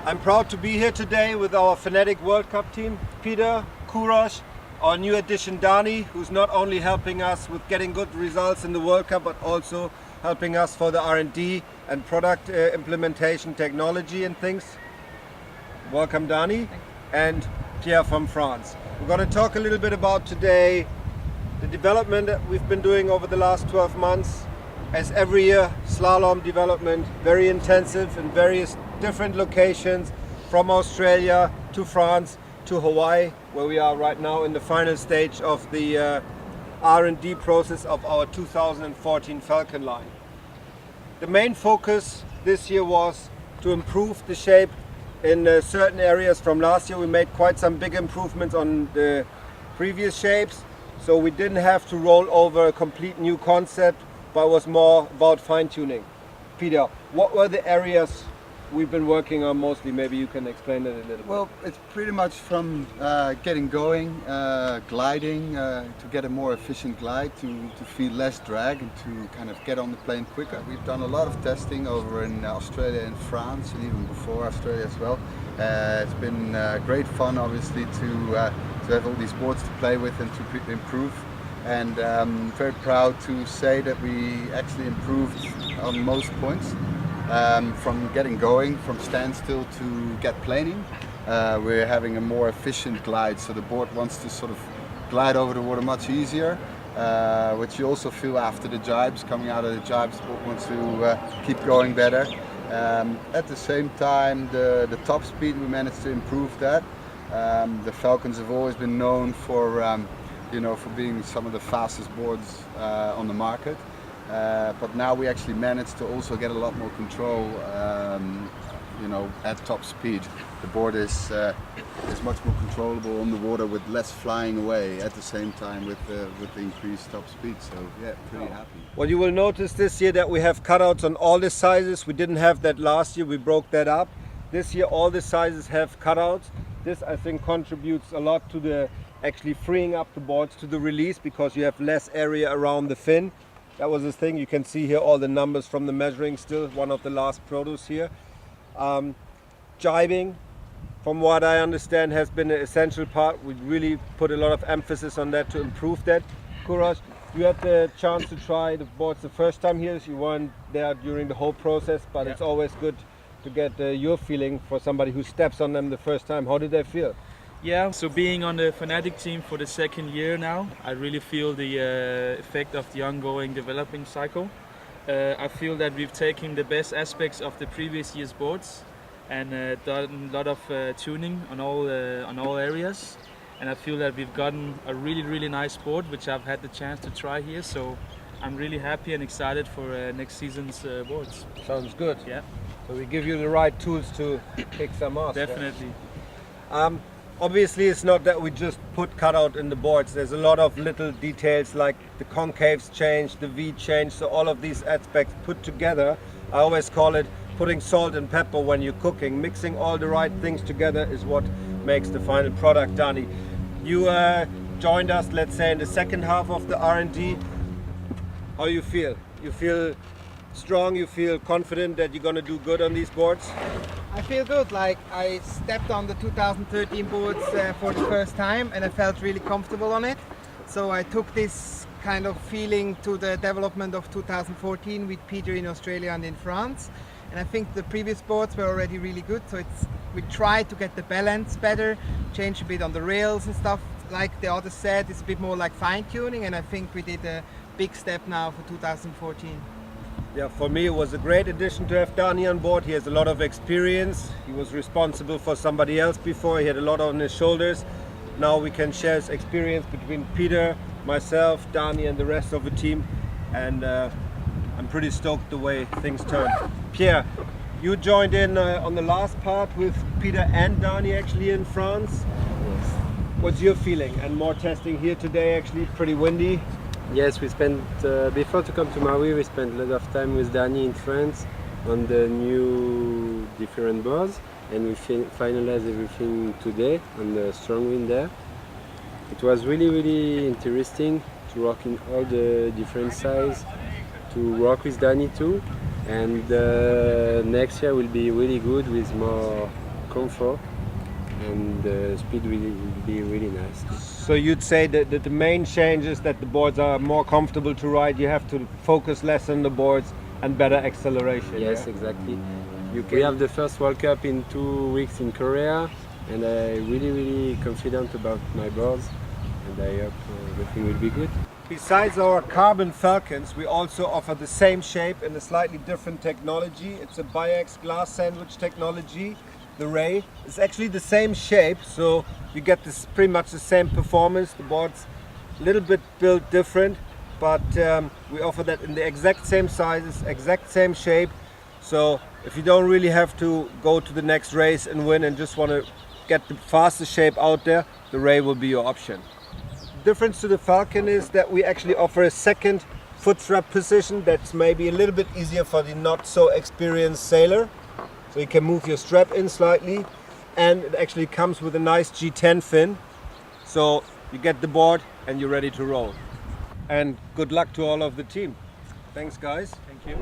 I'm proud to be here today with our Fanatic World Cup team, Peter, Kurosh, our new addition Dani, who's not only helping us with getting good results in the World Cup, but also helping us for the R&D and product implementation technology and things. Welcome Dani. And Pierre from France. We're going to talk a little bit about today the development that we've been doing over the last 12 months. As every year, slalom development, very intensive in various different locations, from Australia to France to Hawaii, where we are right now in the final stage of the R&D process of our 2014 Falcon line. The main focus this year was to improve the shape in certain areas from last year. We made quite some big improvements on the previous shapes, so we didn't have to roll over a complete new concept, but it was more about fine-tuning. Peter, what were the areas we've been working on mostly? Maybe you can explain it a little bit. Well, it's pretty much from getting going, gliding, to get a more efficient glide, to feel less drag and to kind of get on the plane quicker. We've done a lot of testing over in Australia and France, and even before Australia as well. It's been great fun, obviously, to have all these boards to play with and to improve. And very proud to say that we actually improved on most points. From getting going, from standstill to get planing. We're having a more efficient glide, so the board wants to sort of glide over the water much easier, which you also feel after the jibes. Coming out of the jibes, the board wants to keep going better. At the same time, the top speed, we managed to improve that. The Falcons have always been known for, for being some of the fastest boards on the market. But now we actually managed to also get a lot more control, at top speed. The board is much more controllable on the water with less flying away at the same time with the increased top speed. So yeah, pretty happy. Well, you will notice this year that we have cutouts on all the sizes. We didn't have that last year, we broke that up. This year all the sizes have cutouts. This, I think, contributes a lot to the actually freeing up the boards to the release, because you have less area around the fin. That was the thing. You can see here all the numbers from the measuring, still one of the last produce here. Jibing, from what I understand, has been an essential part. We really put a lot of emphasis on that to improve that. Kurosh, you had the chance to try the boards the first time here. You weren't there during the whole process, but It's always good to get your feeling for somebody who steps on them the first time. How did they feel? Yeah, so being on the Fanatic team for the second year now, I really feel the effect of the ongoing developing cycle. I feel that we've taken the best aspects of the previous year's boards and done a lot of tuning on all areas. And I feel that we've gotten a really nice board, which I've had the chance to try here. So I'm really happy and excited for next season's boards. Sounds good. Yeah. So we give you the right tools to kick some ass. Definitely. Obviously, it's not that we just put cutout in the boards. There's a lot of little details, like the concaves change, the V change, so all of these aspects put together. I always call it putting salt and pepper when you're cooking. Mixing all the right things together is what makes the final product. Dani, you joined us, let's say, in the second half of the R&D. How you feel? You feel strong? You feel confident that you're going to do good on these boards? I feel good. Like, I stepped on the 2013 boards for the first time, and I felt really comfortable on it. So I took this kind of feeling to the development of 2014 with Peter in Australia and in France. And I think the previous boards were already really good. So we tried to get the balance better, change a bit on the rails and stuff. Like the others said, it's a bit more like fine tuning, and I think we did a big step now for 2014. Yeah, for me it was a great addition to have Dani on board. He has a lot of experience. He was responsible for somebody else before. He had a lot on his shoulders. Now we can share his experience between Peter, myself, Dani and the rest of the team. And I'm pretty stoked the way things turned. Pierre, you joined in on the last part with Peter and Dani actually in France. Yes. What's your feeling? And more testing here today, actually pretty windy. Yes, we spent, before to come to Maui, we spent a lot of time with Dani in France on the new different boards, and we finalized everything today on the strong wind there. It was really interesting to work in all the different sizes, to work with Dani too, and next year will be really good with more comfort, and the speed will be really nice. So you'd say that the main change is that the boards are more comfortable to ride, you have to focus less on the boards and better acceleration. Yes, yeah? exactly. We have the first World Cup in 2 weeks in Korea, and I'm really confident about my boards, and I hope everything will be good. Besides our carbon Falcons, we also offer the same shape in a slightly different technology. It's a Biax glass sandwich technology. The ray is actually the same shape, so you get this pretty much the same performance. The board's a little bit built different, but we offer that in the exact same sizes, exact same shape. So if you don't really have to go to the next race and win and just want to get the fastest shape out there, the ray will be your option. Difference to the Falcon is that we actually offer a second foot strap position that's maybe a little bit easier for the not so experienced sailor. So you can move your strap in slightly, and it actually comes with a nice G10 fin. So you get the board and you're ready to roll. And good luck to all of the team. Thanks guys. Thank you.